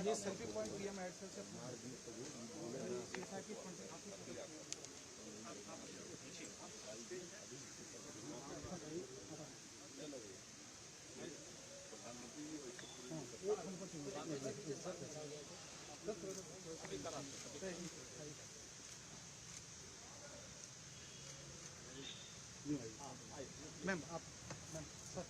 ये selfie point PM add से कि मैम आप मैम सर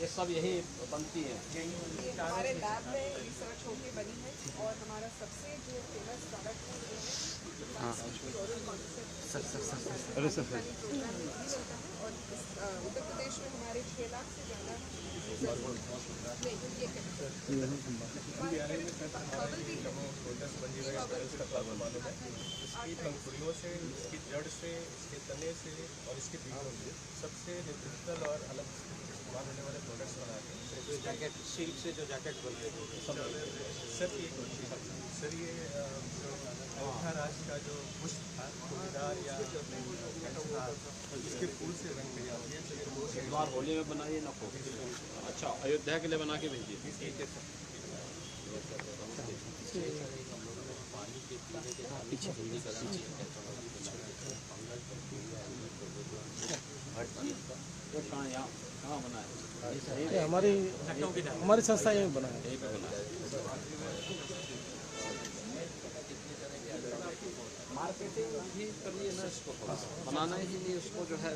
ये सब यही बनती है। ये हमारे लैब में रिसर्च होके बनी है और हमारा सबसे जो फेमस प्रोडक्ट है वो है प्रोग्राम होता है और उत्तर प्रदेश में हमारे 6 लाख से ज़्यादा इसकी पंखुड़ियों से, इसकी जड़ से, इसके तने से और इसके बीजों से सबसे न्यूट्रिशनल और अलग इस्तेमाल होने वाले प्रोडक्ट्स बनाते हैं। जो जैकेट सिल्क से जो जैकेट बनते हैं सर ये सर ये अंगूठा राज का जो पुष्प था फूलदार या इसके फूल से रंग तैयार होती है। इस बार होली में बनाइए ना को। अच्छा, अयोध्या के लिए बना के भेजिए। पीछे कहाँ बना है? हमारी संस्था यही बना है। यहीं पे बना है। मार्केटिंग भी करिए ना इसको, बनाना ही नहीं उसको जो है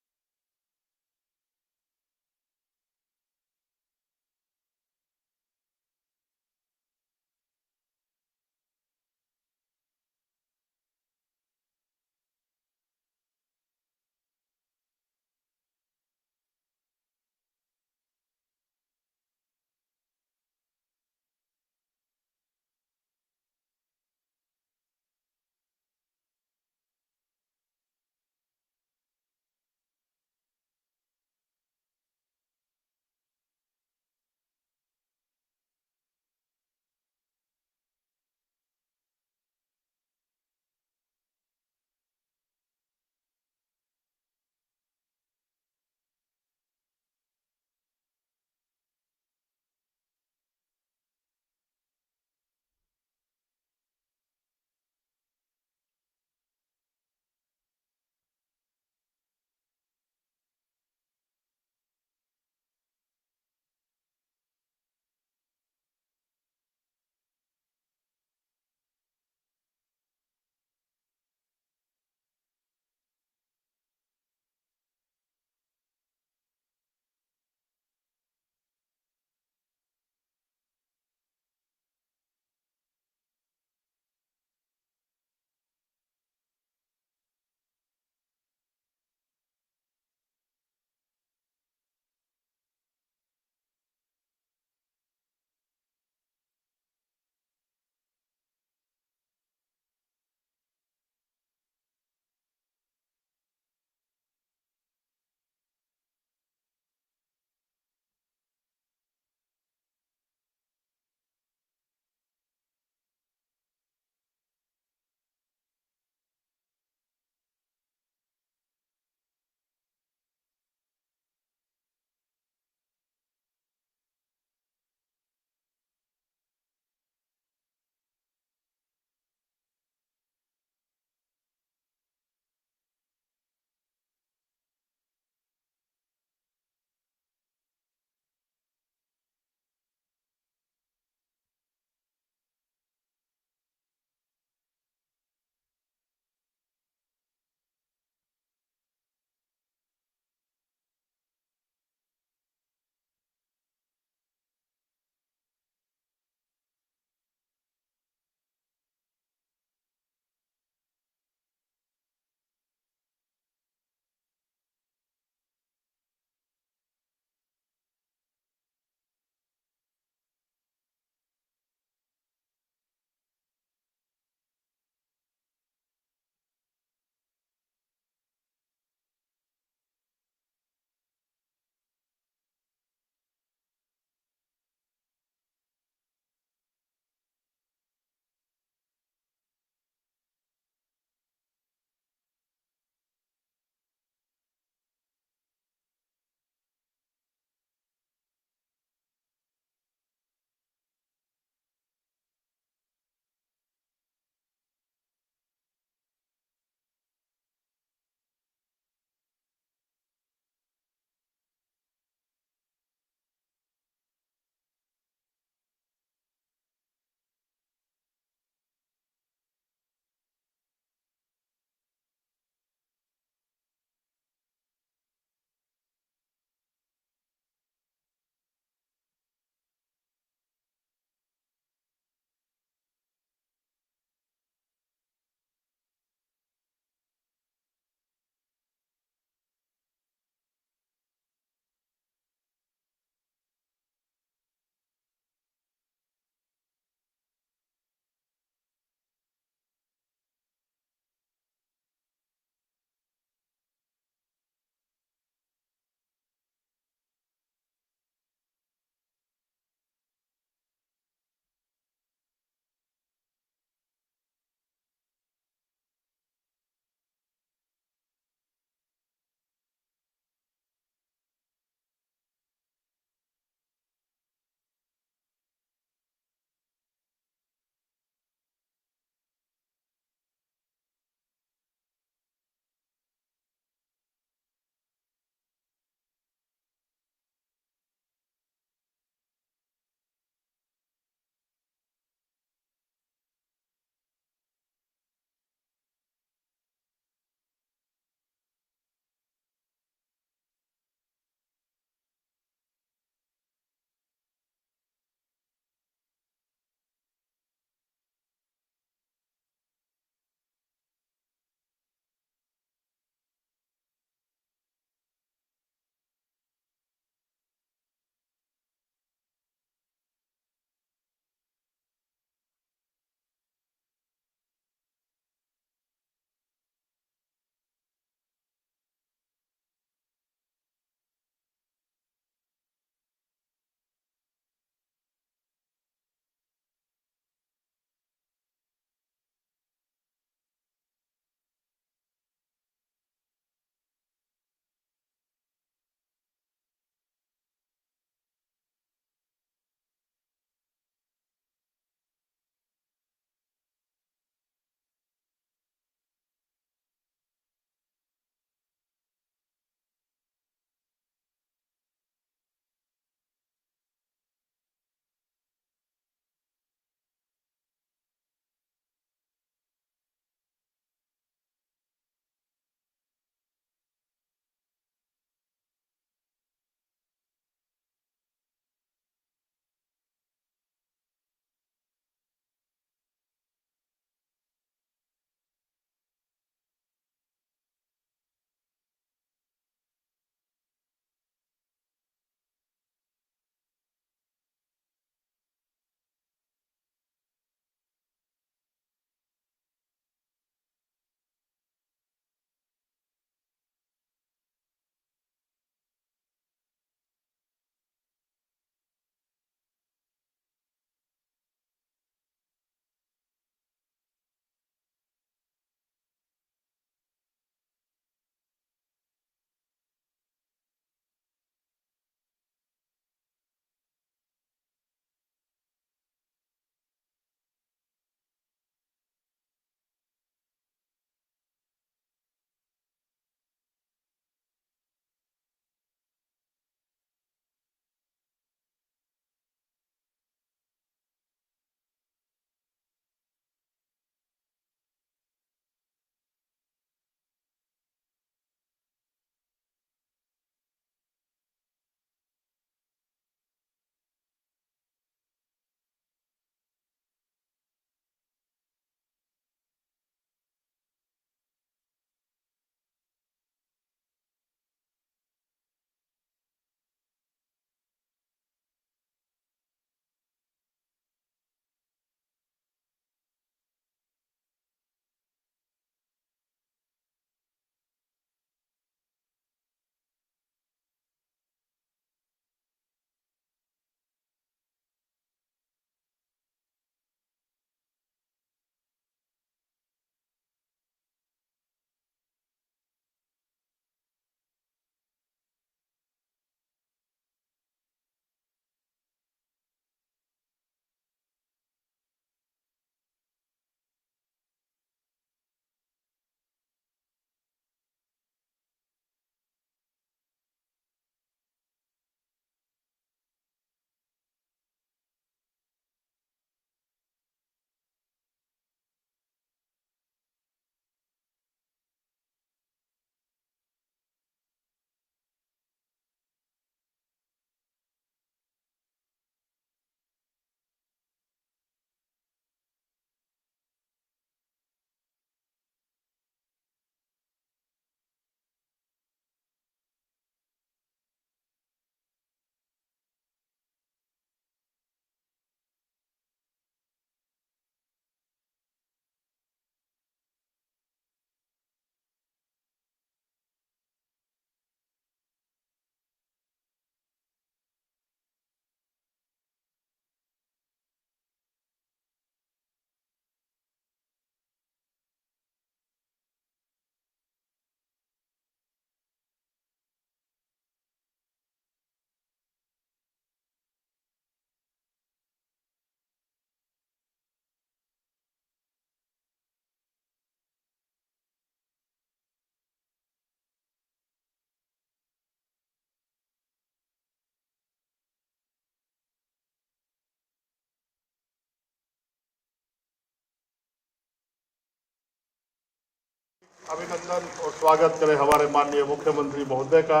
अभिनंदन और स्वागत करें हमारे माननीय मुख्यमंत्री महोदय का।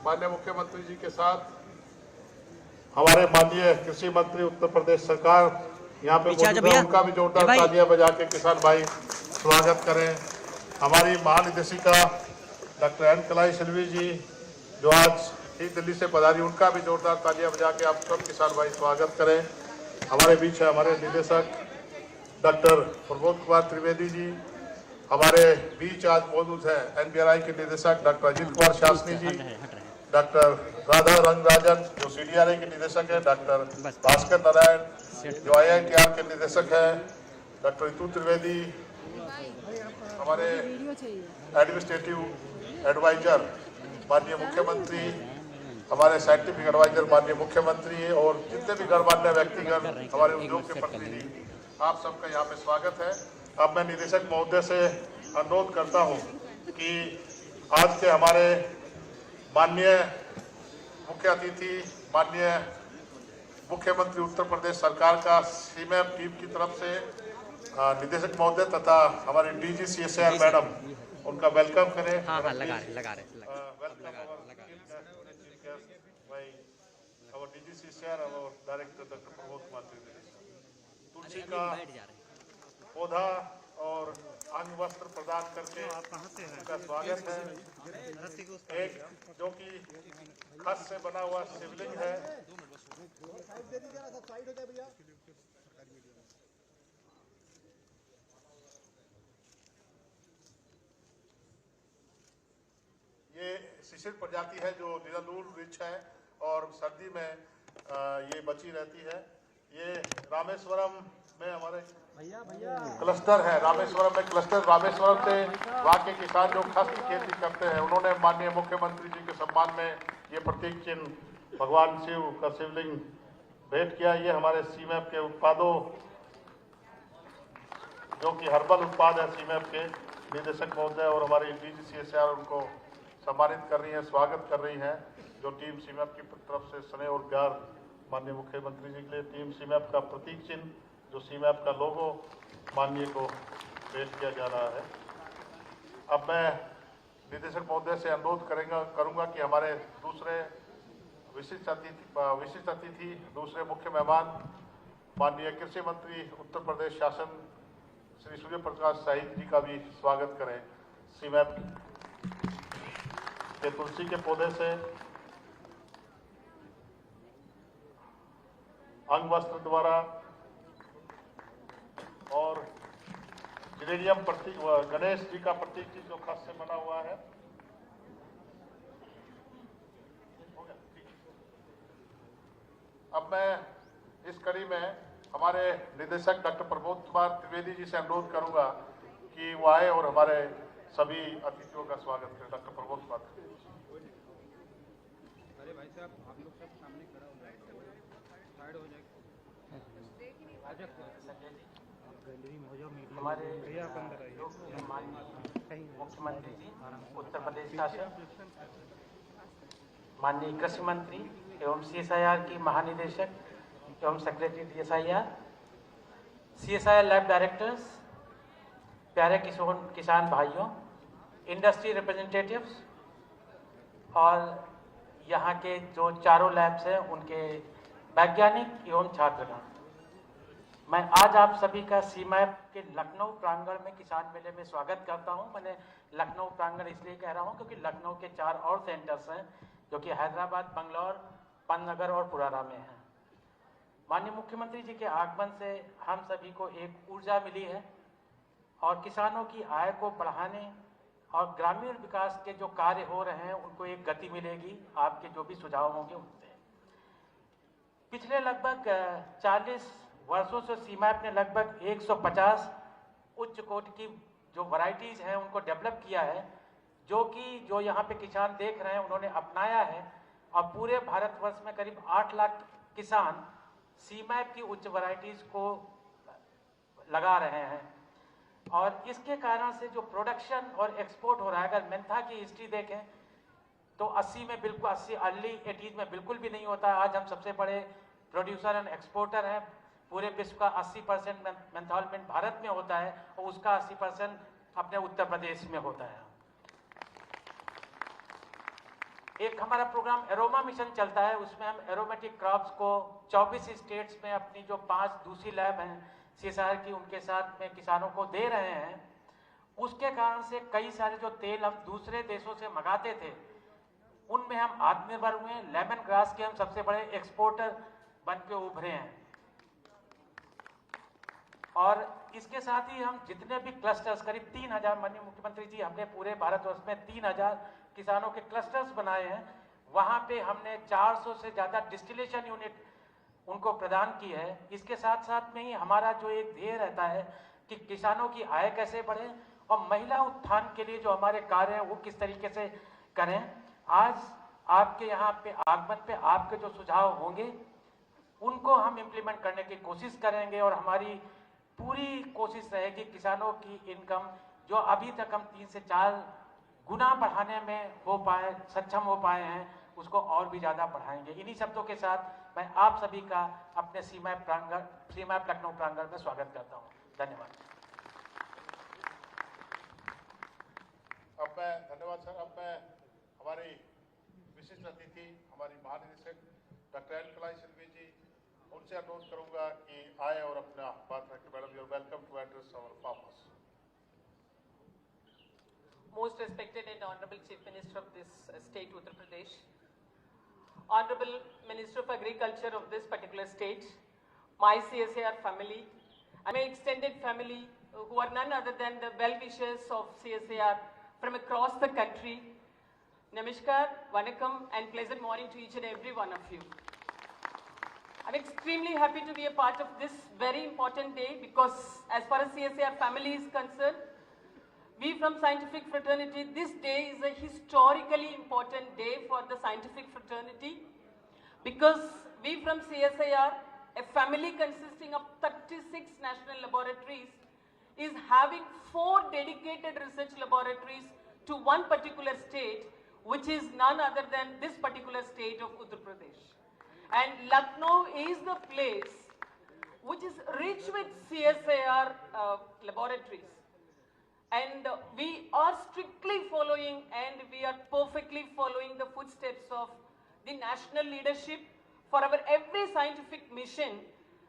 माननीय मुख्यमंत्री जी के साथ हमारे माननीय कृषि मंत्री उत्तर प्रदेश सरकार यहाँ पे मौजूद है, उनका भी जोरदार तालियां बजा के किसान भाई स्वागत करें। हमारी महानिदेशिका डॉक्टर एन कलाई सिल्वी जी जो आज ही दिल्ली से पधारी, उनका भी जोरदार तालियां बजा के आप सब किसान भाई स्वागत करें। हमारे बीच है हमारे निदेशक डॉक्टर प्रमोद कुमार त्रिवेदी जी, हमारे बीच आज मौजूद है एनबीआरआई के निदेशक डॉक्टर अजीत कुमार शासनी जी, डॉक्टर राधा रंगराजन जो सीडीआरआई के निदेशक है, डॉक्टर भास्कर नारायण जो आईआईटीआर के निदेशक है, डॉक्टर रितु त्रिवेदी हमारे एडमिनिस्ट्रेटिव एडवाइजर माननीय मुख्यमंत्री, हमारे साइंटिफिक एडवाइजर माननीय मुख्यमंत्री और जितने भी गणमान्य व्यक्तिगण हमारे उद्योग के प्रतिनिधि, आप सबका यहाँ पे स्वागत है। अब मैं निदेशक महोदय से अनुरोध करता हूँ कि आज के हमारे माननीय मुख्य अतिथि माननीय मुख्यमंत्री उत्तर प्रदेश सरकार का सीमैप टीम की तरफ से निदेशक महोदय तथा हमारे डीजी सीएसआईआर मैडम उनका वेलकम करें। Welcome our DG CSR, our director doctor Pramod Kumar Trivedi. तुलसी का पौधा और अंग वस्त्र प्रदान करके उनका स्वागत है। एक जो कि खस से बना हुआ शिवलिंग है, ये शिशिर प्रजाति है जो निरालूल वृक्ष है और सर्दी में ये बची रहती है। ये रामेश्वरम में हमारे क्लस्टर है, रामेश्वरम में क्लस्टर, रामेश्वरम से वहाँ के किसान जो खस की खेती करते हैं उन्होंने माननीय मुख्यमंत्री जी के सम्मान में ये प्रतीक चिन्ह भगवान शिव का शिवलिंग भेंट किया। ये हमारे सीमैप के उत्पादों जो कि हर्बल उत्पाद है सीमैप के, निदेशक महोदय और हमारी डीजी सीएसआईआर उनको सम्मानित कर रही है, स्वागत कर रही है। जो टीम सीमैप की तरफ से स्नेह और प्यार माननीय मुख्यमंत्री जी के लिए टीम सीमैप का प्रतीक चिन्ह जो सीमैप का लोगो माननीय को पेश किया जा रहा है। अब मैं निदेशक महोदय से अनुरोध करूंगा कि हमारे दूसरे विशिष्ट अतिथि दूसरे मुख्य मेहमान माननीय कृषि मंत्री उत्तर प्रदेश शासन श्री सूर्य प्रकाश शाही जी का भी स्वागत करें। सीमैप के तुलसी के पौधे से अंग वस्त्र द्वारा और जिलेनियम प्रतीक गणेश जी का प्रतीक जी जो खस से बना हुआ है। अब मैं इस कड़ी में हमारे निदेशक डॉक्टर प्रमोद कुमार त्रिवेदी जी से अनुरोध करूंगा कि वो आए और हमारे सभी अतिथियों का स्वागत करें। डॉक्टर प्रमोद कुमार त्रिवेदी। अरे भाई साहब आप लोग सब सामने खड़ा हो जाएगा, साइड हो जाएगा। हमारे मुख्यमंत्री जी उत्तर प्रदेश शासन, माननीय कृषि मंत्री एवं सीएसआईआर की महानिदेशक एवं secretary DSIR, CSIR lab directors, प्यारे किसान भाइयों, इंडस्ट्री रिप्रेजेंटेटिव्स और यहाँ के जो चारों लैब्स हैं उनके वैज्ञानिक एवं छात्रगण, मैं आज आप सभी का सीमैप के लखनऊ प्रांगण में किसान मेले में स्वागत करता हूं। मैंने लखनऊ प्रांगण इसलिए कह रहा हूं क्योंकि लखनऊ के 4 और सेंटर्स हैं जो कि हैदराबाद, बंगलौर, पन्नगर और पुराना में हैं। माननीय मुख्यमंत्री जी के आगमन से हम सभी को एक ऊर्जा मिली है और किसानों की आय को बढ़ाने और ग्रामीण विकास के जो कार्य हो रहे हैं उनको एक गति मिलेगी आपके जो भी सुझाव होंगे उनसे। पिछले लगभग 40 वर्षों से सीमैप ने लगभग 150 उच्च कोटि की जो वैरायटीज हैं उनको डेवलप किया है, जो यहाँ पे किसान देख रहे हैं उन्होंने अपनाया है और पूरे भारतवर्ष में करीब 8 लाख किसान सीमैप की उच्च वैरायटीज को लगा रहे हैं और इसके कारण से जो प्रोडक्शन और एक्सपोर्ट हो रहा है, अगर मेंथा की हिस्ट्री देखें तो 80 में बिल्कुल 80 अर्ली 80s में बिल्कुल भी नहीं होता। आज हम सबसे बड़े प्रोड्यूसर एंड एक्सपोर्टर हैं। पूरे विश्व का 80% मेंथॉल भारत में होता है और उसका 80% अपने उत्तर प्रदेश में होता है। एक हमारा प्रोग्राम एरोमा मिशन चलता है, उसमें हम एरोमेटिक क्रॉप्स को 24 स्टेट्स में अपनी जो 5 दूसरी लैब हैं CSIR की, उनके साथ में किसानों को दे रहे हैं। उसके कारण से कई सारे जो तेल हम दूसरे देशों से मंगाते थे उनमें हम आत्मनिर्भर हुए। लेमन ग्रास के हम सबसे बड़े एक्सपोर्टर बन के उभरे हैं। और इसके साथ ही हम जितने भी क्लस्टर्स, करीब 3000, माननीय मुख्यमंत्री जी, हमने पूरे भारतवर्ष में 3000 किसानों के क्लस्टर्स बनाए हैं। वहाँ पे हमने 400 से ज़्यादा डिस्टिलेशन यूनिट उनको प्रदान की है। इसके साथ साथ में ही हमारा जो एक ध्येय रहता है कि किसानों की आय कैसे बढ़े और महिला उत्थान के लिए जो हमारे कार्य हैं वो किस तरीके से करें। आज आपके यहाँ पे आगमन पे आपके जो सुझाव होंगे उनको हम इम्प्लीमेंट करने की कोशिश करेंगे और हमारी पूरी कोशिश रहेगी किसानों की इनकम जो अभी तक हम 3 से 4 गुना बढ़ाने में सक्षम हो पाए हैं, उसको और भी ज़्यादा बढ़ाएंगे। इन्हीं शब्दों के साथ मैं आप सभी का अपने सीमाएं लखनऊ प्रांगण में स्वागत करता हूँ। धन्यवाद। धन्यवाद सर। अब मैं हमारी विशिष्ट अतिथि, हमारी महानिदेशक डॉक्टर एल कलाई सिल्वी जी, उनसे अनुरोध करूंगा कि आए और अपना बात रखें। Madam, you are welcome to address our farmers. Most respected and Honorable Chief Minister of this state, Uttar Pradesh, Honorable Minister of Agriculture of this particular state, my CSIR family, and my extended family, who are none other than the well-wishers of CSIR from across the country. Namaskar, Vanakkam, and pleasant morning to each and every one of you. I'm extremely happy to be a part of this very important day because as far as CSIR family is concerned, we from scientific fraternity, this day is a historically important day for the scientific fraternity because we from CSIR, a family consisting of 36 national laboratories, is having 4 dedicated research laboratories to one particular state, which is none other than this particular state of Uttar Pradesh. And Lucknow is the place which is rich with CSIR laboratories. And we are strictly following and we are perfectly following the footsteps of the national leadership for our every scientific mission.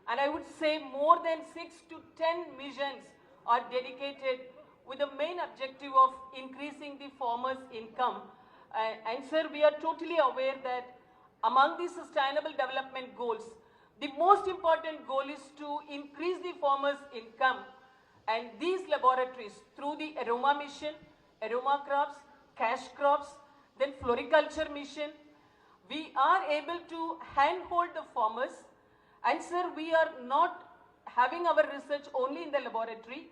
And I would say more than 6 to 10 missions are dedicated with the main objective of increasing the farmers' income. And sir, we are totally aware that among the sustainable development goals, the most important goal is to increase the farmers' income. And these laboratories, through the Aroma mission, Aroma crops, cash crops, then floriculture mission, we are able to handhold the farmers. And sir, we are not having our research only in the laboratory.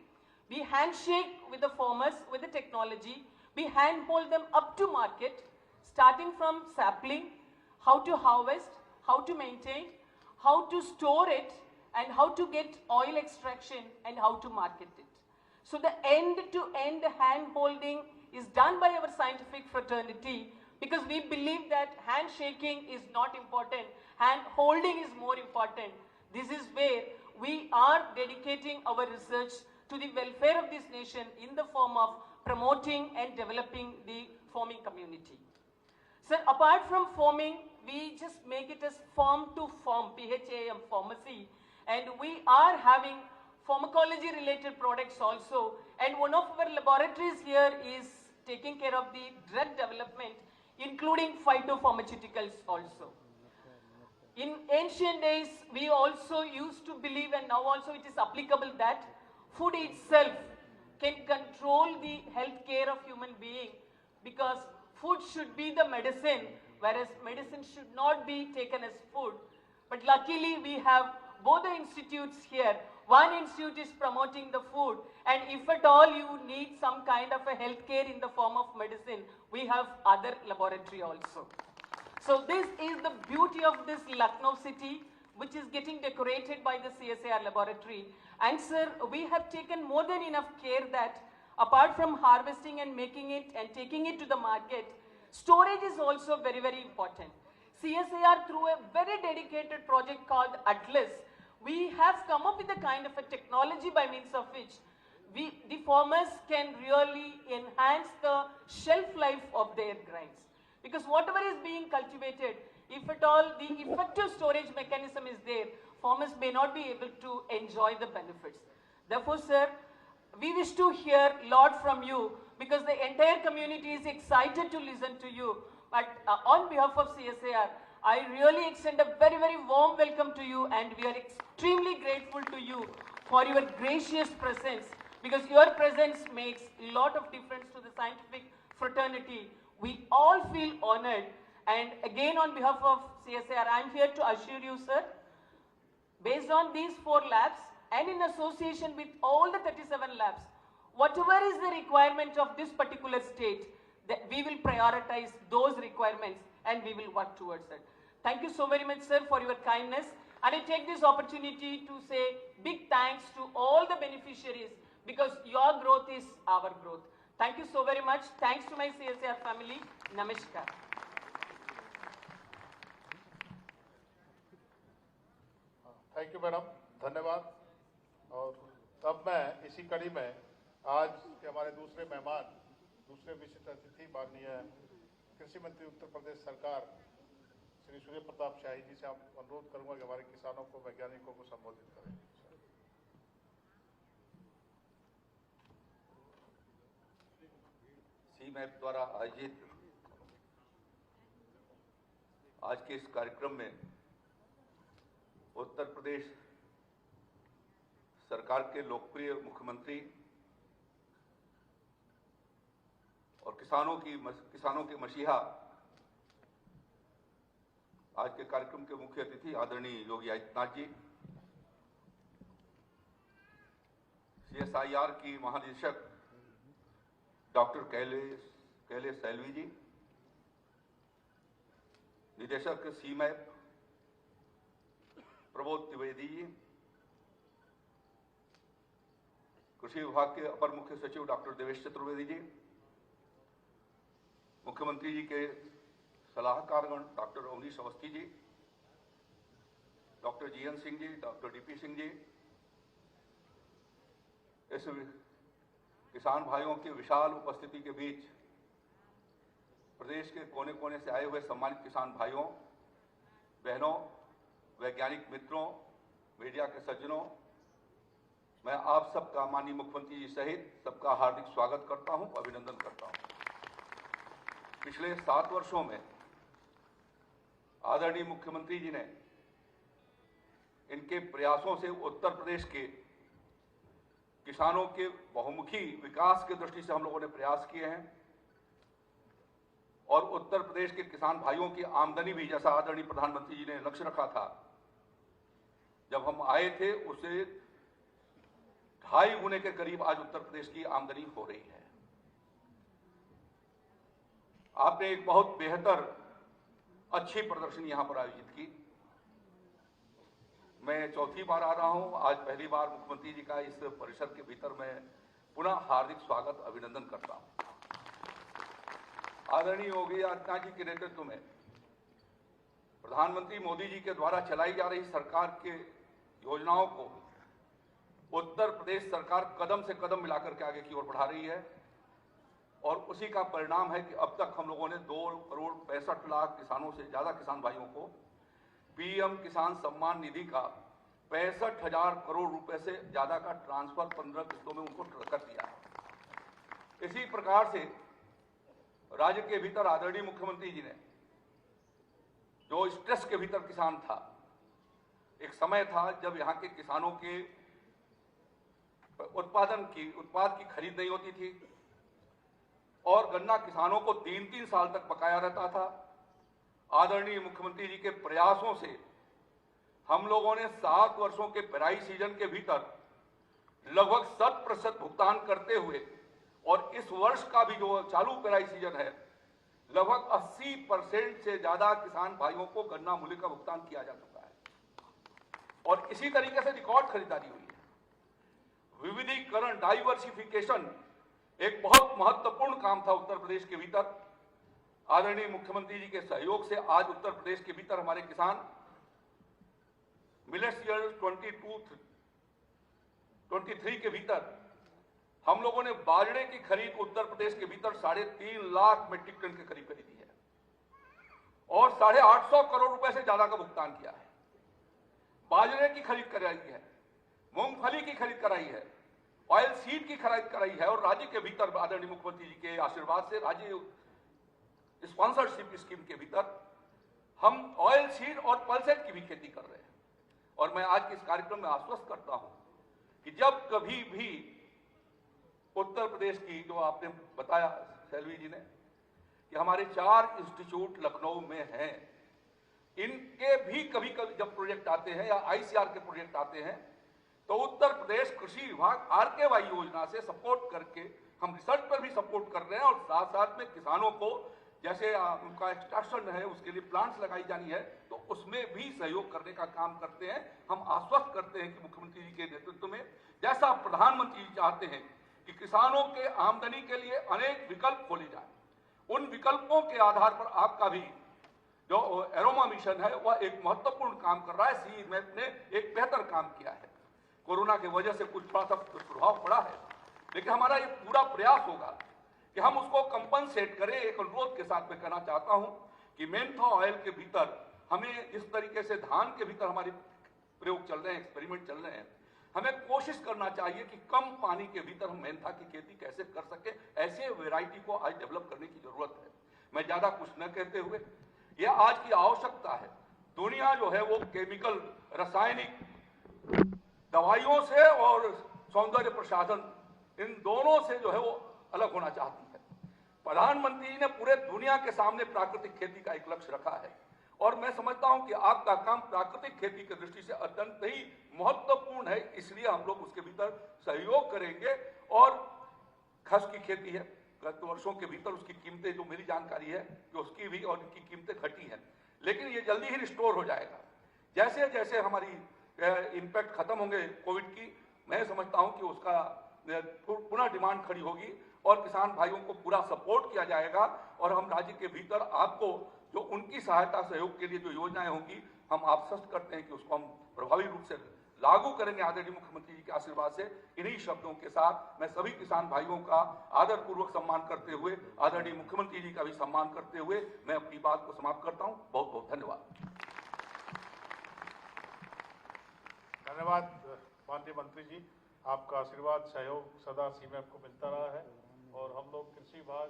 We handshake with the farmers with the technology. We handhold them up to market, starting from sapling, how to harvest, how to maintain, how to store it, and how to get oil extraction and how to market it. So the end-to-end hand-holding is done by our scientific fraternity because we believe that handshaking is not important, hand-holding is more important. This is where we are dedicating our research to the welfare of this nation in the form of promoting and developing the farming community. Sir, apart from farming, we just make it as farm to farm, PHAM pharmacy. And we are having pharmacology related products also, and one of our laboratories here is taking care of the drug development, including phytopharmaceuticals also. In ancient days, we also used to believe, and now also it is applicable, that food itself can control the health care of human being because food should be the medicine, whereas medicine should not be taken as food. But luckily we have both the institutes here. One institute is promoting the food, and if at all you need some kind of a health care in the form of medicine, we have other laboratory also. So this is the beauty of this Lucknow city, which is getting decorated by the CSIR laboratory. And sir, we have taken more than enough care that apart from harvesting and making it and taking it to the market, storage is also very, very important. CSIR, through a very dedicated project called Atlas, we have come up with a kind of a technology by means of which the farmers can really enhance the shelf life of their grains. Because whatever is being cultivated, if at all the effective storage mechanism is there, farmers may not be able to enjoy the benefits. Therefore, sir, we wish to hear a lot from you because the entire community is excited to listen to you. But on behalf of CSIR, I really extend a very, very warm welcome to you, and we are extremely grateful to you for your gracious presence, because your presence makes a lot of difference to the scientific fraternity. We all feel honored, and again on behalf of CSIR, I am here to assure you, sir, based on these 4 labs and in association with all the 37 labs, whatever is the requirement of this particular state, that we will prioritize those requirements and we will work towards it. Thank you so very much, sir, for your kindness. And I take this opportunity to say big thanks to all the beneficiaries, because your growth is our growth. Thank you so very much. Thanks to my CSIR family. Namaskar. Thank you madam, धन्यवाद। और तब मैं इसी कड़ी में आज के हमारे दूसरे मेहमान, दूसरे विशिष्ट अतिथि माननीय कृषि मंत्री उत्तर प्रदेश सरकार श्री सूर्य प्रताप शाही जी से आप अनुरोध करूंगा कि हमारे किसानों को, वैज्ञानिकों को संबोधित करें। सीमैप द्वारा आयोजित आज के इस कार्यक्रम में उत्तर प्रदेश सरकार के लोकप्रिय मुख्यमंत्री और किसानों के मसीहा, आज के कार्यक्रम के मुख्य अतिथि आदरणीय योगी आदित्यनाथ जी, CSIR की महानिदेशक डॉक्टर कैलेश सैलवी जी, निदेशक सीमैप प्रबोध त्रिवेदी जी, कृषि विभाग के अपर मुख्य सचिव डॉक्टर देवेश चतुर्वेदी जी, मुख्यमंत्री जी के सलाहकारगण doctor Awanish Awasthi ji, doctor GN Singh ji, doctor DP Singh ji, इस किसान भाइयों की विशाल उपस्थिति के बीच प्रदेश के कोने कोने से आए हुए सम्मानित किसान भाइयों, बहनों, वैज्ञानिक मित्रों, मीडिया के सज्जनों, मैं आप सबका माननीय मुख्यमंत्री जी सहित सबका हार्दिक स्वागत करता हूं, अभिनंदन करता हूं। पिछले 7 वर्षों में आदरणीय मुख्यमंत्री जी ने इनके प्रयासों से उत्तर प्रदेश के किसानों के बहुमुखी विकास की दृष्टि से हम लोगों ने प्रयास किए हैं, और उत्तर प्रदेश के किसान भाइयों की आमदनी भी, जैसा आदरणीय प्रधानमंत्री जी ने लक्ष्य रखा था जब हम आए थे, उसे 2.5 गुने के करीब आज उत्तर प्रदेश की आमदनी हो रही है। आपने एक बहुत बेहतर अच्छी प्रदर्शनी यहां पर आयोजित की। मैं चौथी बार आ रहा हूं, आज पहली बार मुख्यमंत्री जी का इस परिसर के भीतर मैं पुनः हार्दिक स्वागत, अभिनंदन करता हूं। आदरणीय योगी आदित्यनाथ जी के नेतृत्व में प्रधानमंत्री मोदी जी के द्वारा चलाई जा रही सरकार के योजनाओं को उत्तर प्रदेश सरकार कदम से कदम मिलाकर के आगे की ओर बढ़ा रही है, और उसी का परिणाम है कि अब तक हम लोगों ने 2,65,00,000 किसानों से ज्यादा किसान भाइयों को PM किसान सम्मान निधि का 65,000 करोड़ रुपए से ज्यादा का ट्रांसफर 15 किस्तों में उनको कर दिया है। इसी प्रकार से राज्य के भीतर आदरणीय मुख्यमंत्री जी ने जो स्ट्रेस के भीतर किसान था, एक समय था जब यहाँ के किसानों के उत्पाद की खरीद नहीं होती थी, और गन्ना किसानों को 3-3 साल तक बकाया रहता था। आदरणीय मुख्यमंत्री जी के प्रयासों से हम लोगों ने 7 वर्षों के पेराई सीजन के भीतर लगभग 100% भुगतान करते हुए, और इस वर्ष का भी जो चालू पेराई सीजन है, लगभग 80% से ज्यादा किसान भाइयों को गन्ना मूल्य का भुगतान किया जा चुका है, और इसी तरीके से रिकॉर्ड खरीदारी हुई है। विविधीकरण, डाइवर्सिफिकेशन एक बहुत महत्वपूर्ण काम था उत्तर प्रदेश के भीतर। आदरणीय मुख्यमंत्री जी के सहयोग से आज उत्तर प्रदेश के भीतर हमारे किसान मिलेट्स ईयर 22-23 के भीतर हम लोगों ने बाजरे की खरीद उत्तर प्रदेश के भीतर 3.5 लाख मीट्रिक टन के करीब खरीदी है और 850 करोड़ रुपए से ज्यादा का भुगतान किया है। बाजरे की खरीद कराई है, मूंगफली की खरीद कराई है, ऑयल सीड की खरीद कराई है और राज्य के भीतर आदरणीय मुख्यमंत्री जी के आशीर्वाद से राज्य स्पॉन्सरशिप स्कीम के भीतर हम ऑयल सीड और पल्सेट की भी खेती कर रहे हैं। और मैं आज के इस कार्यक्रम में आश्वस्त करता हूं कि जब कभी भी उत्तर प्रदेश की, जो आपने बताया सैलवी जी ने, कि हमारे 4 इंस्टीट्यूट लखनऊ में हैं, इनके भी कभी कभी जब प्रोजेक्ट आते हैं या आईसीआर के प्रोजेक्ट आते हैं तो उत्तर प्रदेश कृषि विभाग RKY योजना से सपोर्ट करके हम रिसर्च पर भी सपोर्ट कर रहे हैं और साथ साथ में किसानों को जैसे उनका एक्सट्रैक्शन है उसके लिए प्लांट्स लगाई जानी है तो उसमें भी सहयोग करने का काम करते हैं। हम आश्वस्त करते हैं कि मुख्यमंत्री जी के नेतृत्व में जैसा प्रधानमंत्री जी चाहते हैं कि किसानों के आमदनी के लिए अनेक विकल्प खोले जाए, उन विकल्पों के आधार पर आपका भी जो एरोमा मिशन है वह एक महत्वपूर्ण काम कर रहा है। CMF ने एक बेहतर काम किया है। कोरोना की वजह से कुछ थोड़ा सा प्रभाव पड़ा है, लेकिन हमारा ये पूरा प्रयास होगा कि हम उसको कंपनसेट करें। एक अनुरोध के साथ मैं कहना चाहता हूं कि मेंथा ऑयल के भीतर हमें जिस तरीके से धान के भीतर हमारे प्रयोग चल रहे हैं, एक्सपेरिमेंट चल रहे हैं, हमें कोशिश करना चाहिए कि कम पानी के भीतर हम मेंथा की खेती कैसे कर सके। ऐसे वैरायटी को आज डेवलप करने की जरूरत है। मैं ज्यादा कुछ न कहते हुए, यह आज की आवश्यकता है। दुनिया जो है वो केमिकल, रासायनिक दवाइयों से और सौंदर्य प्रसाधन, इन दोनों से जो है वो अलग होना चाहती है। प्रधानमंत्री जी ने पूरे दुनिया के सामने प्राकृतिक खेती का एक लक्ष्य रखा है और मैं समझता हूं कि आपका काम प्राकृतिक खेती की दृष्टि से अत्यंत ही महत्वपूर्ण है, इसलिए हम लोग उसके भीतर सहयोग करेंगे। और खस की खेती है, गत वर्षों के भीतर उसकी कीमतें, जो मेरी जानकारी है कि उसकी भी और इनकी कीमतें घटी हैं, लेकिन ये जल्दी ही रिस्टोर हो जाएगा। जैसे जैसे हमारी इम्पैक्ट खत्म होंगे कोविड की, मैं समझता हूं कि उसका पुनः डिमांड खड़ी होगी और किसान भाइयों को पूरा सपोर्ट किया जाएगा और हम राज्य के भीतर आपको जो उनकी सहायता सहयोग के लिए जो योजनाएं होंगी, हम आश्वस्त करते हैं कि उसको हम प्रभावी रूप से लागू करेंगे आदरणीय मुख्यमंत्री जी के आशीर्वाद से। इन्हीं शब्दों के साथ मैं सभी किसान भाइयों का आदरपूर्वक सम्मान करते हुए, आदरणीय मुख्यमंत्री जी का भी सम्मान करते हुए मैं अपनी बात को समाप्त करता हूं। बहुत बहुत धन्यवाद। धन्यवाद माननीय मंत्री जी, आपका आशीर्वाद सहयोग सदा CMF को मिलता रहा है और हम लोग कृषि विभाग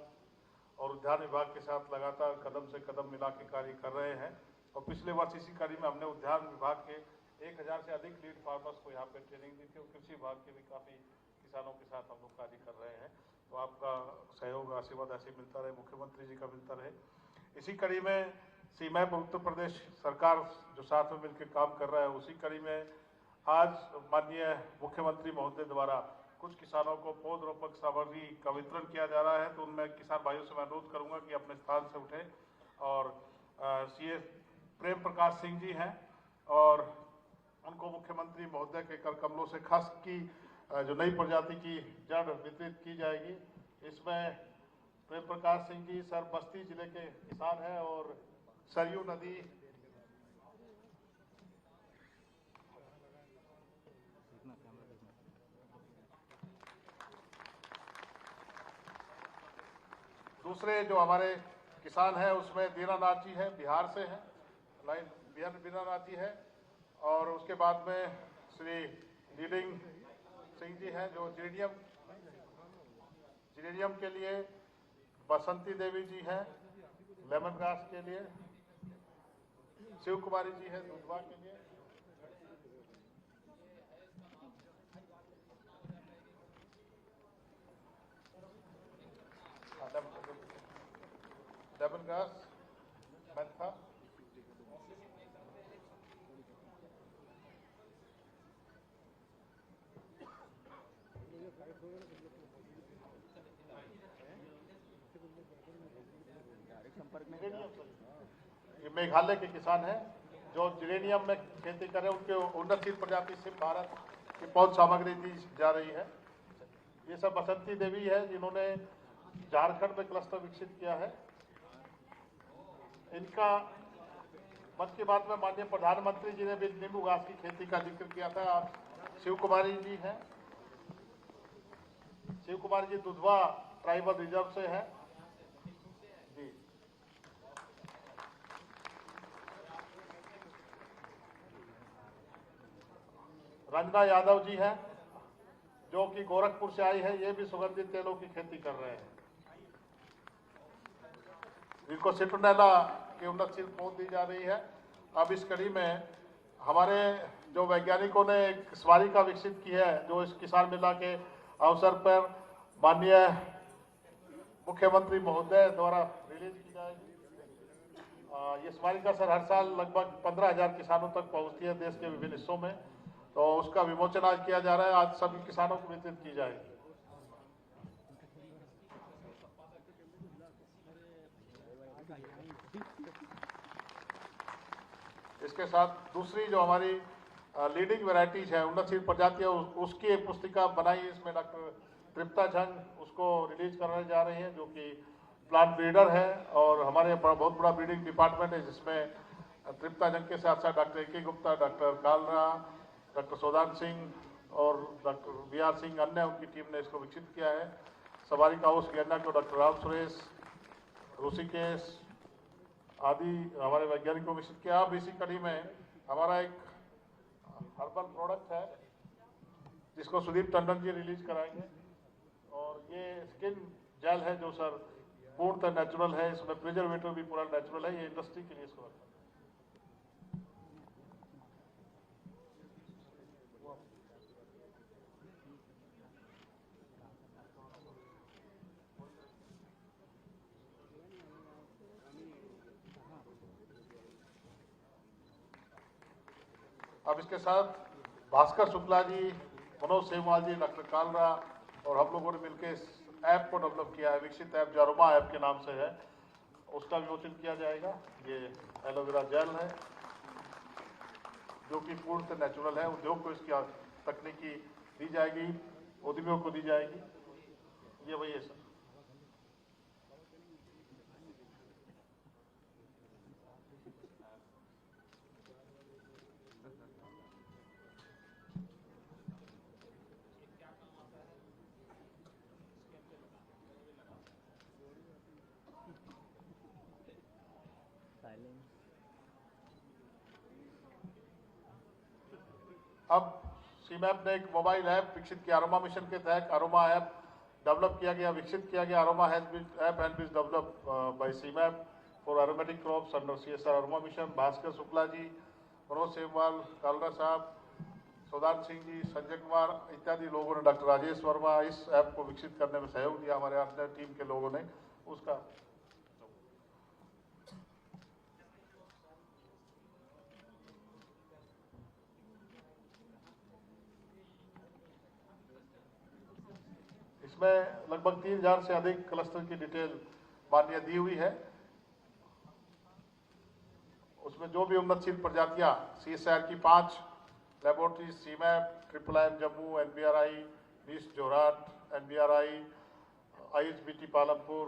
और उद्यान विभाग के साथ लगातार कदम से कदम मिला के कार्य कर रहे हैं। और पिछले वर्ष इसी कड़ी में हमने उद्यान विभाग के 1000 से अधिक लीड फार्मर्स को यहाँ पे ट्रेनिंग दी थी और कृषि विभाग के भी काफ़ी किसानों के साथ हम लोग कार्य कर रहे हैं। तो आपका सहयोग आशीर्वाद ऐसे मिलता रहे, मुख्यमंत्री जी का मिलता रहे। इसी कड़ी में CMF उत्तर प्रदेश सरकार जो साथ में मिलकर काम कर रहा है, उसी कड़ी में आज माननीय मुख्यमंत्री महोदय द्वारा कुछ किसानों को पौधरोपक सामग्री का वितरण किया जा रहा है। तो उनमें किसान भाइयों से मैं अनुरोध करूंगा कि अपने स्थान से उठें। और CA प्रेम प्रकाश सिंह जी हैं और उनको मुख्यमंत्री महोदय के कर कमलों से खस की जो नई प्रजाति की जड़ वितरित की जाएगी। इसमें प्रेम प्रकाश सिंह जी सर बस्ती जिले के किसान हैं और सरयू नदी दूसरे जो हमारे किसान हैं उसमें दीनानाथ जी हैं, बिहार से हैं, लाइन दीनानाथ जी है। और उसके बाद में श्री लीडिंग सिंह जी हैं जो जिरेनियम के लिए, बसंती देवी जी हैं लेमन ग्रास के लिए, शिव कुमारी जी हैं दूधवा के लिए, लेमन ग्रास, मेंथा, ये मेघालय के किसान हैं जो जिरेनियम में खेती करें, उनके उन्नत प्रजाति से भारत की पौध सामग्री दी जा रही है। ये सब बसंती देवी है जिन्होंने झारखंड में क्लस्टर विकसित किया है। इनका मन की बात में माननीय प्रधानमंत्री जी ने भी नींबू घास की खेती का जिक्र किया था। आप शिव कुमारी जी हैं शिव कुमार जी दुधवा ट्राइबल रिजर्व से हैं जी। रंजना यादव जी हैं जो कि गोरखपुर से आई है, ये भी सुगंधित तेलों की खेती कर रहे हैं। इनको सिट्रोनेला की उन्नत सीड पहुंच दी जा रही है। अब इस कड़ी में हमारे जो वैज्ञानिकों ने एक स्मारिका विकसित की है, जो इस किसान मेला के अवसर पर माननीय मुख्यमंत्री महोदय द्वारा रिलीज की जाएगी। ये स्मारिका सर हर साल लगभग 15,000 किसानों तक पहुंचती है देश के विभिन्न हिस्सों में, तो उसका विमोचन आज किया जा रहा है। आज सभी किसानों को वितरित की जाएगी। इसके साथ दूसरी जो हमारी लीडिंग वैरायटीज है, उन्नत सीड प्रजातियां, उसकी एक पुस्तिका बनाई। इसमें डॉक्टर तृप्ता झंग उसको रिलीज करने जा रही हैं, जो कि प्लांट ब्रीडर है और हमारे बहुत बड़ा ब्रीडिंग डिपार्टमेंट है, जिसमें तृप्ता झंग के साथ साथ doctor AK. Gupta, doctor Kalra, doctor Saudan Singh और डॉक्टर बी.आर. सिंह अन्य उनकी टीम ने इसको विकसित किया है। सवारी का हाउस गन्ना को डॉक्टर राम सुरेश, ऋषिकेश आदि हमारे वैज्ञानिकों विकसित किया। अब इसी कड़ी में हमारा एक हर्बल प्रोडक्ट है जिसको सुदीप टंडन जी रिलीज कराएंगे, और ये स्किन जेल है जो सर पूर्णतः नेचुरल है। इसमें प्रिजर्वेटिव भी पूरा नेचुरल है। ये इंडस्ट्री के लिए इसको रखा है। अब इसके साथ भास्कर शुक्ला जी, मनोज सेमवाल जी, डॉक्टर कालरा और हम लोगों ने मिलकर इस ऐप को डेवलप किया है। विकसित ऐप जो अरोमा ऐप के नाम से है, उसका विमोचन किया जाएगा। ये एलोवेरा जेल है जो कि पूर्णतः नेचुरल है। उद्योग को इसकी तकनीकी दी जाएगी, उद्यमियों को दी जाएगी। ये वही है सर। अब सीमैप ने एक मोबाइल ऐप विकसित किया। अरोमा मिशन के तहत अरोमा ऐप डेवलप किया गया, विकसित किया गया। Aroma app has been developed by CIMAP for aromatic crops under CSR aroma mission. Bhaskar Shukla ji, Manoj Semwal, Kalra साहब, सौदान सिंह जी, संजय कुमार इत्यादि लोगों ने, डॉक्टर राजेश वर्मा, इस ऐप को विकसित करने में सहयोग दिया। हमारे अन्य टीम के लोगों ने उसका इसमें लगभग 3,000 से अधिक क्लस्टर की डिटेल मान्य दी हुई है। उसमें जो भी उन्नत सीड प्रजातियां CSR की 5 लेबोरेटरी सीमैप, IIIM Jammu, NBRI, NIST Jorhat, NBRI, IHBT Palampur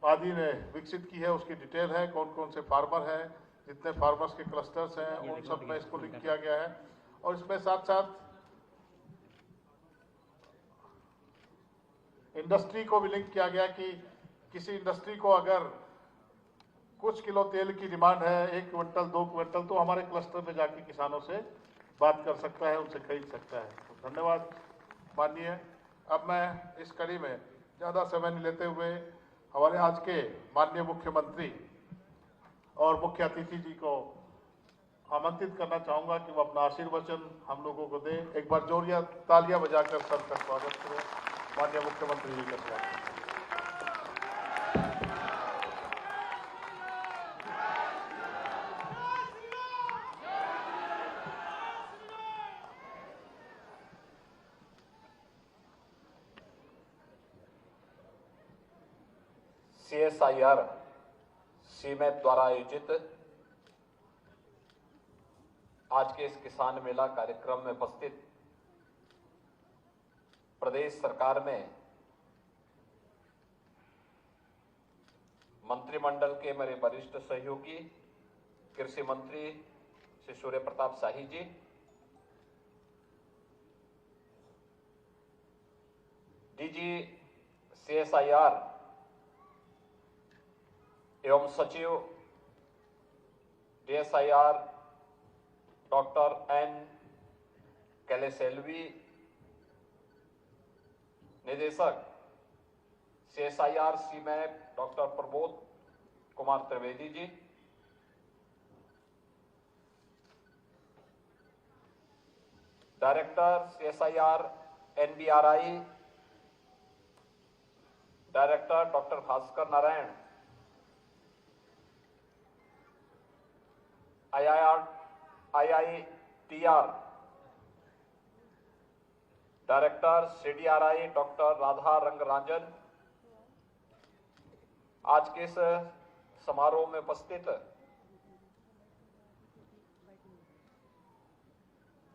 आदि ने विकसित की है, उसकी डिटेल है। कौन कौन से फार्मर हैं, जितने फार्मर्स के क्लस्टर्स हैं, उन सब में इसको लिंक किया गया है। और इसमें साथ साथ इंडस्ट्री को भी लिंक किया गया कि किसी इंडस्ट्री को अगर कुछ किलो तेल की डिमांड है, 1 क्विंटल 2 क्विंटल, तो हमारे क्लस्टर में जाके किसानों से बात कर सकता है, उनसे खरीद सकता है। तो धन्यवाद माननीय। अब मैं इस कड़ी में ज़्यादा समय नहीं लेते हुए हमारे आज के माननीय मुख्यमंत्री और मुख्य अतिथि जी को आमंत्रित करना चाहूँगा कि वो अपना आशीर्वचन हम लोगों को दें। एक बार जोरिया तालियां बजाकर सबका स्वागत करें। माननीय मुख्यमंत्री जी का स्वागत। CSIR सीमैप द्वारा आयोजित आज के इस किसान मेला कार्यक्रम में उपस्थित प्रदेश सरकार में मंत्रिमंडल के मेरे वरिष्ठ सहयोगी कृषि मंत्री श्री सूर्य प्रताप शाही जी, डीजी CSIR एवं सचिव DSIR डॉक्टर N कैलेसेल्वी, निदेशक CSIR CMAP doctor Prabodh Kumar Trivedi ji, director CSIR NBRI director doctor Bhaskar Narayan, IITR director CDRI doctor Radha Rangarajan, आज के इस समारोह में उपस्थित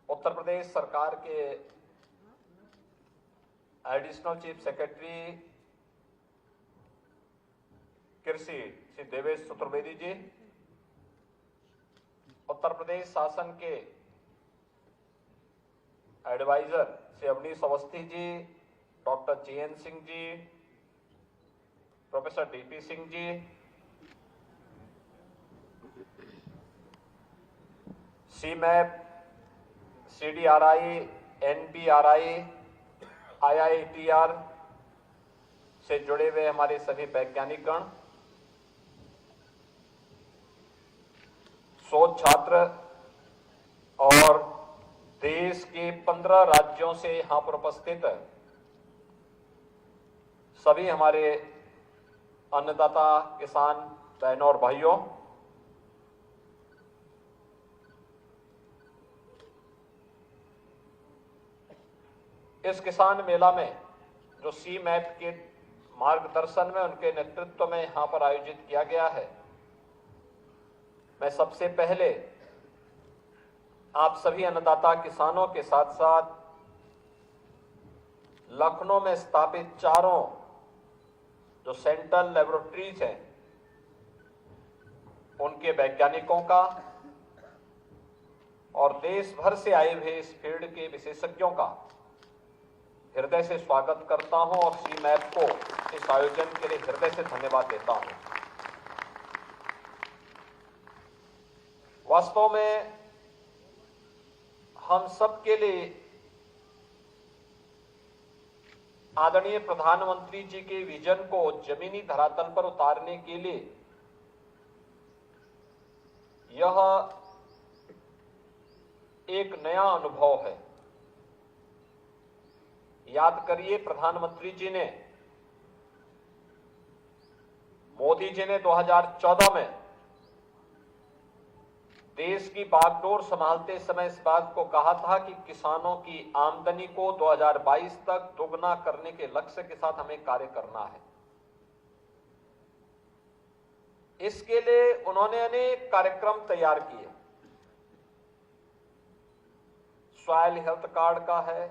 उत्तर प्रदेश सरकार के एडिशनल चीफ सेक्रेटरी कृषि श्री देवेश चतुर्वेदी जी, उत्तर प्रदेश शासन के adviser Shri Awanish Awasthi ji, doctor JN Singh ji, professor DP Singh ji, CMAP, CDRI, NBRI, IITR से जुड़े हुए हमारे सभी वैज्ञानिक गण, शोध छात्र और देश के 15 राज्यों से यहां पर उपस्थित सभी हमारे अन्नदाता किसान बहनों और भाइयों, इस किसान मेला में जो CMAP के मार्गदर्शन में उनके नेतृत्व में यहां पर आयोजित किया गया है, मैं सबसे पहले आप सभी अन्नदाता किसानों के साथ साथ लखनऊ में स्थापित चारों जो सेंट्रल लेबोरेटरीज हैं उनके वैज्ञानिकों का और देश भर से आए हुए इस फील्ड के विशेषज्ञों का हृदय से स्वागत करता हूं और CMAP को इस आयोजन के लिए हृदय से धन्यवाद देता हूं। वास्तव में हम सब के लिए आदरणीय प्रधानमंत्री जी के विजन को जमीनी धरातल पर उतारने के लिए यह एक नया अनुभव है। याद करिए, प्रधानमंत्री जी ने, मोदी जी ने 2014 में देश की बागडोर संभालते समय इस बात को कहा था कि किसानों की आमदनी को 2022 तक दोगुना करने के लक्ष्य के साथ हमें कार्य करना है। इसके लिए उन्होंने अनेक कार्यक्रम तैयार किए। सॉइल हेल्थ कार्ड का है,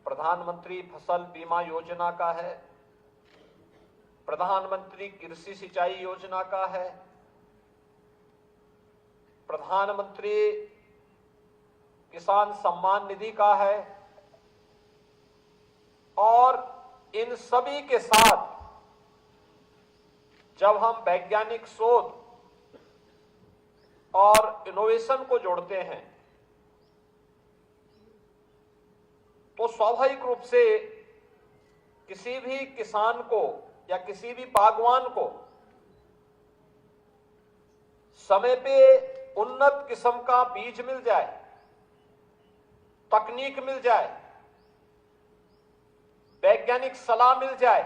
प्रधानमंत्री फसल बीमा योजना का है, प्रधानमंत्री कृषि सिंचाई योजना का है, प्रधानमंत्री किसान सम्मान निधि का है, और इन सभी के साथ जब हम वैज्ञानिक शोध और इनोवेशन को जोड़ते हैं तो स्वाभाविक रूप से किसी भी किसान को या किसी भी बागवान को समय पे उन्नत किस्म का बीज मिल जाए, तकनीक मिल जाए, वैज्ञानिक सलाह मिल जाए,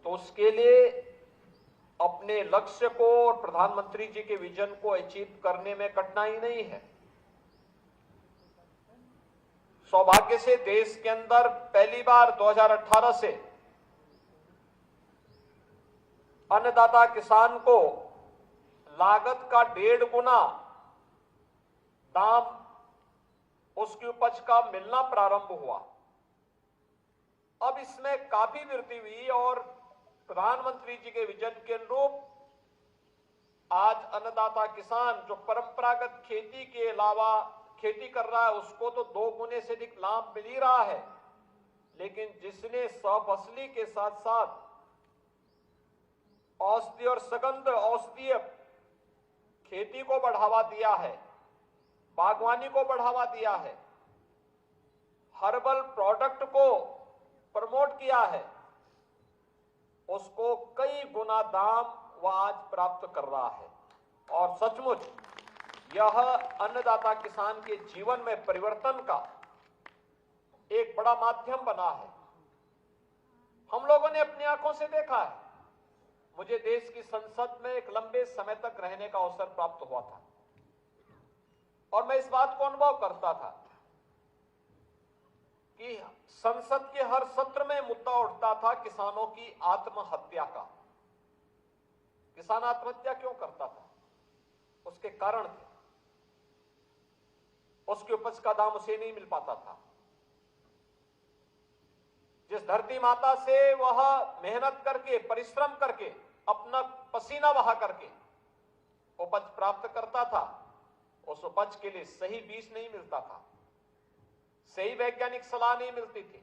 तो उसके लिए अपने लक्ष्य को और प्रधानमंत्री जी के विजन को अचीव करने में कठिनाई नहीं है। सौभाग्य से देश के अंदर पहली बार 2018 से अन्नदाता किसान को लागत का 1.5 गुना दाम उसकी उपज का मिलना प्रारंभ हुआ। अब इसमें काफी वृद्धि हुई और प्रधानमंत्री जी के विजन के अनुरूप आज अन्नदाता किसान जो परंपरागत खेती के अलावा खेती कर रहा है उसको तो 2 गुने से अधिक लाभ मिल ही रहा है, लेकिन जिसने सफसली के साथ साथ औषधि और सगंध औषधीय खेती को बढ़ावा दिया है, बागवानी को बढ़ावा दिया है, हर्बल प्रोडक्ट को प्रमोट किया है, उसको कई गुना दाम वह आज प्राप्त कर रहा है। और सचमुच यह अन्नदाता किसान के जीवन में परिवर्तन का एक बड़ा माध्यम बना है। हम लोगों ने अपनी आंखों से देखा है। मुझे देश की संसद में एक लंबे समय तक रहने का अवसर प्राप्त हुआ था और मैं इस बात को अनुभव करता था कि संसद के हर सत्र में मुद्दा उठता था किसानों की आत्महत्या का। किसान आत्महत्या क्यों करता था? उसके कारण थे। उसकी उपज का दाम उसे नहीं मिल पाता था। जिस धरती माता से वह मेहनत करके, परिश्रम करके, अपना पसीना बहा करके उपज प्राप्त करता था, उस उपज के लिए सही बीज नहीं मिलता था, सही वैज्ञानिक सलाह नहीं मिलती थी,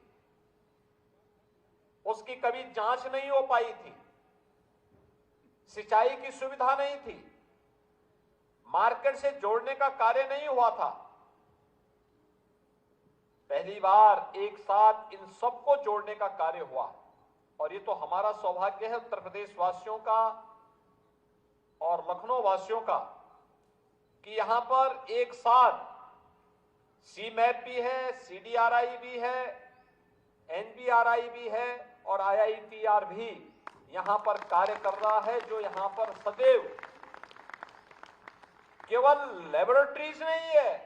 उसकी कभी जांच नहीं हो पाई थी, सिंचाई की सुविधा नहीं थी, मार्केट से जोड़ने का कार्य नहीं हुआ था। पहली बार एक साथ इन सबको जोड़ने का कार्य हुआ और ये तो हमारा सौभाग्य है उत्तर प्रदेश वासियों का और लखनऊ वासियों का कि यहां पर एक साथ सीमैप भी है, सीडीआरआई भी है, एनबीआरआई भी है और आईआईटीआर भी यहां पर कार्य कर रहा है, जो यहां पर सदैव केवल लेबोरेटरीज नहीं है,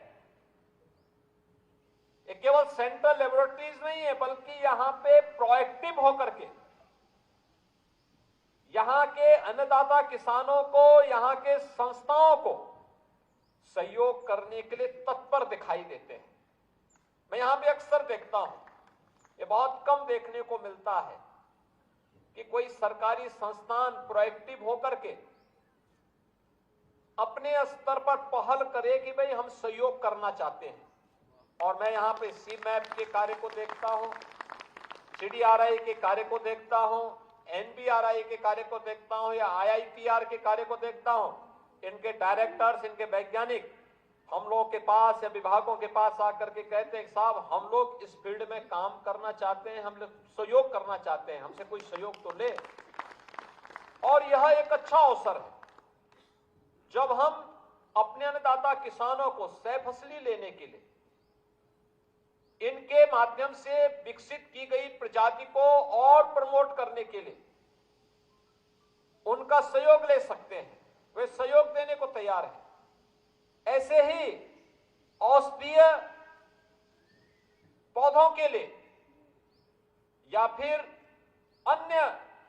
ये केवल सेंट्रल लेबोरेटरीज नहीं है, बल्कि यहां पे प्रोएक्टिव होकर के यहां के अन्नदाता किसानों को, यहां के संस्थाओं को सहयोग करने के लिए तत्पर दिखाई देते हैं। मैं यहां पे अक्सर देखता हूं, ये बहुत कम देखने को मिलता है कि कोई सरकारी संस्थान प्रोएक्टिव होकर के अपने स्तर पर पहल करे कि भाई हम सहयोग करना चाहते हैं। और मैं यहां पे सीमैप के कार्य को देखता हूं, सीडीआरआई के कार्य को देखता हूं, एनबीआरआई के कार्य को देखता हूं या आईआईटीआर के कार्य को देखता हूं। इनके डायरेक्टर्स, इनके वैज्ञानिक हम लोग के पास या विभागों के पास आकर के कहते हैं साहब हम लोग इस फील्ड में काम करना चाहते हैं, हम लोग सहयोग करना चाहते हैं, हमसे कोई सहयोग तो ले। और यह एक अच्छा अवसर है जब हम अपने अन्नदाता किसानों को सह फसली लेने के लिए इनके माध्यम से विकसित की गई प्रजाति को और प्रमोट करने के लिए उनका सहयोग ले सकते हैं, वे सहयोग देने को तैयार हैं। ऐसे ही औषधीय पौधों के लिए या फिर अन्य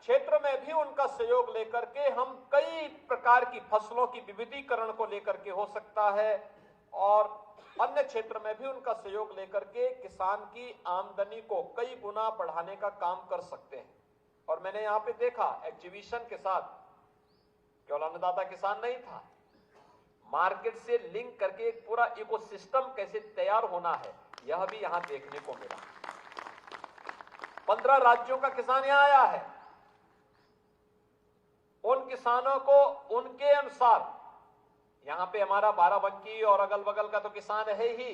क्षेत्र में भी उनका सहयोग लेकर के हम कई प्रकार की फसलों की विविधीकरण को लेकर के हो सकता है और अन्य क्षेत्र में भी उनका सहयोग लेकर के किसान की आमदनी को कई गुना बढ़ाने का काम कर सकते हैं। और मैंने यहां पे देखा एग्जीबिशन के साथ केवल अन्नदाता किसान नहीं था, मार्केट से लिंक करके एक पूरा इकोसिस्टम कैसे तैयार होना है यह भी यहां देखने को मिला। 15 राज्यों का किसान यहां आया है। उन किसानों को उनके अनुसार, यहां पे हमारा बाराबंकी और अगल बगल का तो किसान है ही,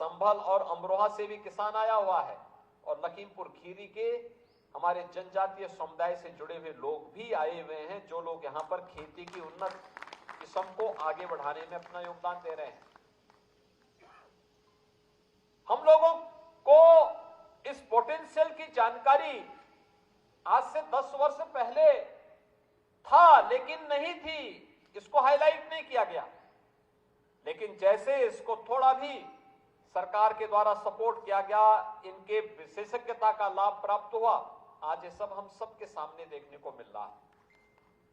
संभल और अमरोहा से भी किसान आया हुआ है और लखीमपुर खीरी के हमारे जनजातीय समुदाय से जुड़े हुए लोग भी आए हुए हैं, जो लोग यहां पर खेती की उन्नत किस्म को आगे बढ़ाने में अपना योगदान दे रहे हैं। हम लोगों को इस पोटेंशियल की जानकारी आज से 10 वर्ष पहले था, लेकिन नहीं थी, इसको हाईलाइट नहीं किया गया। लेकिन जैसे इसको थोड़ा भी सरकार के द्वारा सपोर्ट किया गया, इनके विशेषज्ञता का लाभ प्राप्त हुआ, आज ये सब हम सबके सामने देखने को मिल रहा है।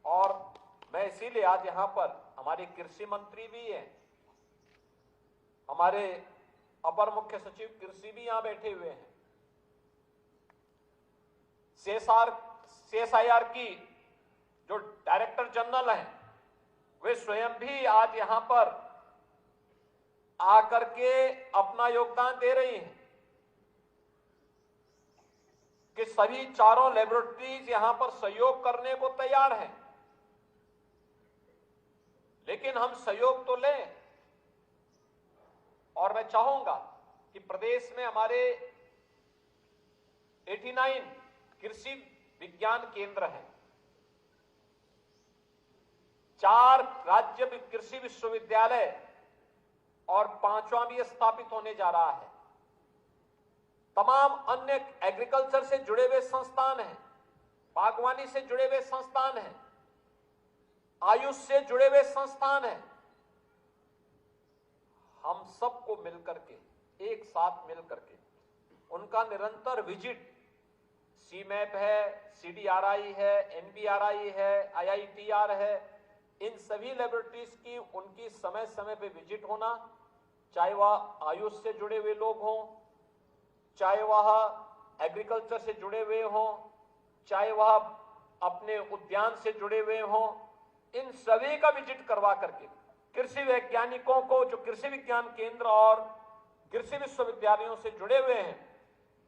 और मैं इसीलिए आज यहां पर हमारे कृषि मंत्री भी हैं, हमारे अपर मुख्य सचिव कृषि भी यहां बैठे हुए हैं, सीएसआईआर की जो डायरेक्टर जनरल हैं वे स्वयं भी आज यहां पर आकर के अपना योगदान दे रही हैं कि सभी चारों लेबोरेटरीज यहां पर सहयोग करने को तैयार हैं, लेकिन हम सहयोग तो लें। और मैं चाहूंगा कि प्रदेश में हमारे 89 कृषि विज्ञान केंद्र हैं, 4 राज्य कृषि विश्वविद्यालय और 5वां भी स्थापित होने जा रहा है। तमाम अन्य एग्रीकल्चर से जुड़े हुए संस्थान हैं, बागवानी से जुड़े हुए संस्थान हैं, आयुष से जुड़े हुए संस्थान हैं। हम सबको मिलकर के, एक साथ मिलकर के उनका निरंतर विजिट, सीमैप है, सीडीआरआई है, एनबीआरआई है, आईआईटीआर है, इन सभी लेबोरेटरीज की उनकी समय समय पे विजिट होना, चाहे वह आयुष से जुड़े हुए लोग हों, चाहे वह एग्रीकल्चर से जुड़े हुए हों, चाहे वह अपने उद्यान से जुड़े हुए हों, इन सभी का विजिट करवा करके कृषि वैज्ञानिकों को जो कृषि विज्ञान केंद्र और कृषि विश्वविद्यालयों से जुड़े हुए हैं,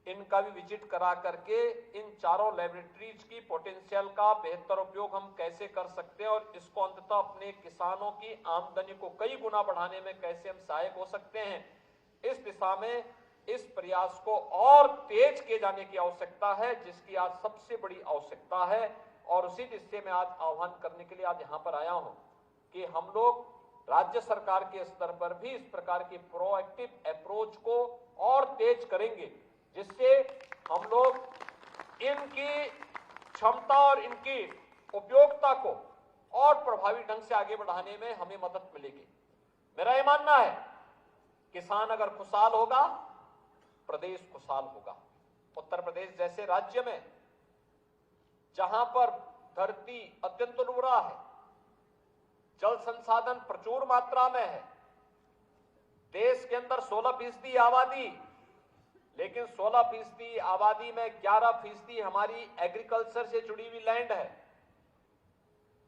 इनका भी विजिट करा करके इन चारों लेबोरेटरीज की पोटेंशियल का बेहतर उपयोग हम कैसे कर सकते हैं और इसको अंततः अपने किसानों की आमदनी को कई गुना बढ़ाने में कैसे हम सहायक हो सकते हैं, इस दिशा में इस प्रयास को और तेज किए जाने की आवश्यकता है, जिसकी आज सबसे बड़ी आवश्यकता है। और उसी दिशा में आज आह्वान करने के लिए आज यहाँ पर आया हूँ कि हम लोग राज्य सरकार के स्तर पर भी इस प्रकार की प्रोएक्टिव अप्रोच को और तेज करेंगे, जिससे हम लोग इनकी क्षमता और इनकी उपयोगिता को और प्रभावी ढंग से आगे बढ़ाने में हमें मदद मिलेगी। मेरा यह मानना है, किसान अगर खुशहाल होगा, प्रदेश खुशहाल होगा। उत्तर प्रदेश जैसे राज्य में जहां पर धरती अत्यंत उर्वरा है, जल संसाधन प्रचुर मात्रा में है, देश के अंदर 16% आबादी, लेकिन 16% आबादी में 11% हमारी एग्रीकल्चर से जुड़ी हुई लैंड है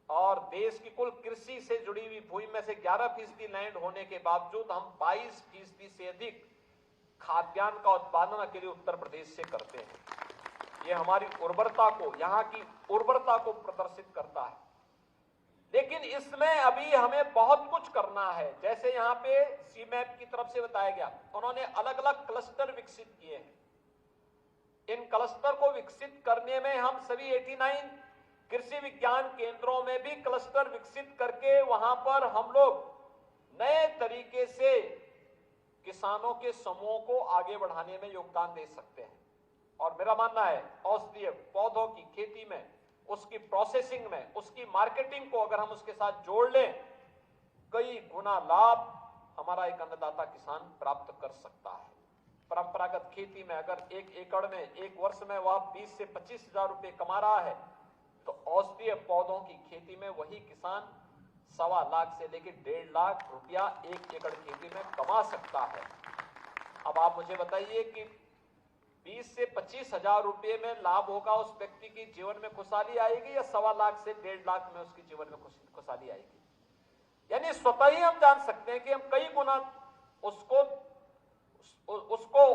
और देश की कुल कृषि से जुड़ी हुई भूमि में से 11% लैंड होने के बावजूद हम 22% से अधिक खाद्यान्न का उत्पादन अकेले उत्तर प्रदेश से करते हैं। ये हमारी उर्वरता को, यहाँ की उर्वरता को प्रदर्शित करता है। लेकिन इसमें अभी हमें बहुत कुछ करना है। जैसे यहाँ पे सीमैप की तरफ से बताया गया, उन्होंने अलग अलग क्लस्टर विकसित किए हैं। इन क्लस्टर को विकसित करने में हम सभी 89 कृषि विज्ञान केंद्रों में भी क्लस्टर विकसित करके वहां पर हम लोग नए तरीके से किसानों के समूह को आगे बढ़ाने में योगदान दे सकते हैं। और मेरा मानना है, औषधीय पौधों की खेती में, उसकी प्रोसेसिंग में, उसकी मार्केटिंग को अगर हम उसके साथ जोड़ लें, कई गुना लाभ हमारा एक अन्नदाता किसान प्राप्त कर सकता है। परंपरागत खेती में अगर 1 एकड़ में एक वर्ष में वह 20 से 25 हजार रुपए कमा रहा है, तो औषधीय पौधों की खेती में वही किसान 1.25 लाख से लेकर 1.5 लाख रुपया 1 एकड़ खेती में कमा सकता है। अब आप मुझे बताइए कि 20 से 25 हजार रुपये में लाभ होगा, उस व्यक्ति की जीवन में खुशहाली आएगी या 1.25 लाख से 1.5 लाख में उसके जीवन में खुशहाली आएगी? यानी स्वतः ही हम जान सकते हैं कि हम कई गुना उसको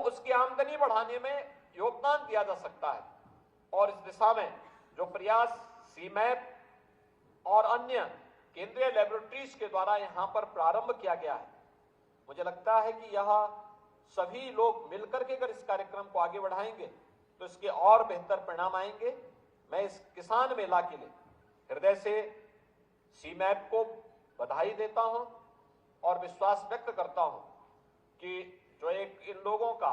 उसकी आमदनी बढ़ाने में योगदान दिया जा सकता है। और इस दिशा में जो प्रयास सीमैप और अन्य केंद्रीय लेबोरेटरीज के द्वारा यहां पर प्रारंभ किया गया है, मुझे लगता है कि यह सभी लोग मिलकर के अगर इस कार्यक्रम को आगे बढ़ाएंगे तो इसके और बेहतर परिणाम आएंगे। मैं इस किसान मेला के लिए हृदय से सीमैप को बधाई देता हूं और विश्वास व्यक्त करता हूं कि जो एक इन लोगों का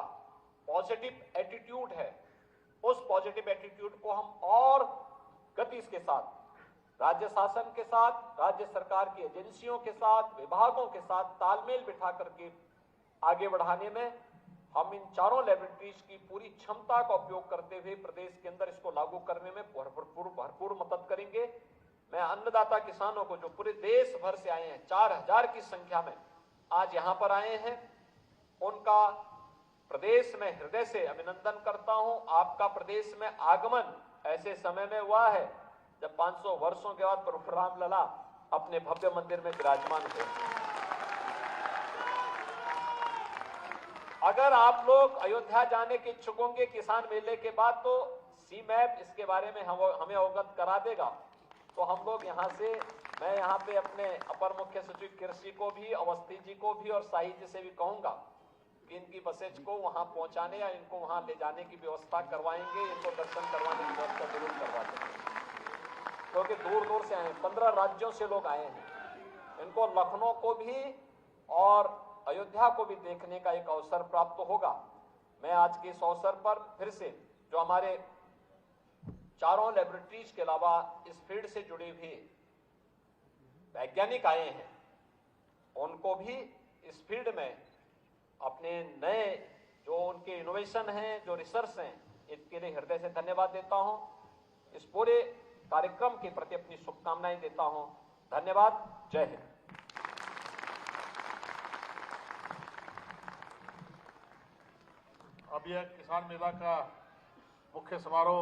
पॉजिटिव एटीट्यूड है, उस पॉजिटिव एटीट्यूड को हम और गति के साथ राज्य शासन के साथ, राज्य सरकार की एजेंसियों के साथ, विभागों के साथ तालमेल बिठा करके आगे बढ़ाने में हम इन चारों लेबोरेटरीज की पूरी क्षमता का उपयोग करते हुए प्रदेश के अंदर इसको लागू करने में भरपूर मदद करेंगे। मैं अन्नदाता किसानों को जो पूरे देश भर से आए हैं, 4000 की संख्या में आज यहां पर आए हैं, उनका प्रदेश में हृदय से अभिनंदन करता हूं। आपका प्रदेश में आगमन ऐसे समय में हुआ है जब 500 वर्षों के बाद प्रभु राम लला अपने भव्य मंदिर में विराजमान थे। अगर आप लोग अयोध्या जाने के इच्छुक होंगे किसान मेले के बाद, तो सी मैप इसके बारे में हमें अवगत करा देगा। तो हम लोग यहाँ से, मैं यहाँ पे अपने अपर मुख्य सचिव कृषि को भी, अवस्थी जी को भी और शाही जी से भी कहूंगा कि इनकी बसेज को वहां पहुंचाने या इनको वहां ले जाने की व्यवस्था करवाएंगे, इनको दर्शन करवाने की व्यवस्था जरूर करवा देंगे, क्योंकि दूर दूर से आए, 15 राज्यों से लोग आए हैं। इनको लखनऊ को भी और अयोध्या को भी देखने का एक अवसर प्राप्त होगा। मैं आज के इस अवसर पर फिर से जो हमारे चारों लेबोरेटरीज के अलावा इस फील्ड से जुड़ी हुई वैज्ञानिक आए हैं, उनको भी इस फील्ड में अपने नए जो उनके इनोवेशन हैं, जो रिसर्च हैं, इसके लिए हृदय से धन्यवाद देता हूं। इस पूरे कार्यक्रम के प्रति अपनी शुभकामनाएं देता हूं। धन्यवाद। जय हिंद। अब यह किसान मेला का मुख्य समारोह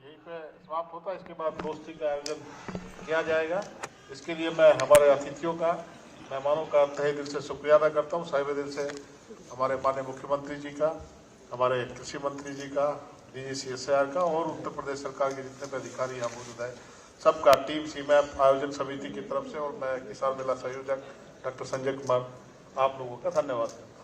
यहीं पे समाप्त होता है। इसके बाद दोस्ती का आयोजन किया जाएगा। इसके लिए मैं हमारे अतिथियों का, मेहमानों का तहे दिल से शुक्रिया अदा करता हूँ। साहिब दिल से हमारे माननीय मुख्यमंत्री जी का, हमारे कृषि मंत्री जी का, डीजी CSIR का और उत्तर प्रदेश सरकार के जितने भी अधिकारी यहाँ मौजूद हैं, सबका, टीम सीमैप आयोजन समिति की तरफ से और मैं किसान मेला संयोजक डॉक्टर संजय कुमार, आप लोगों का धन्यवाद करता हूँ।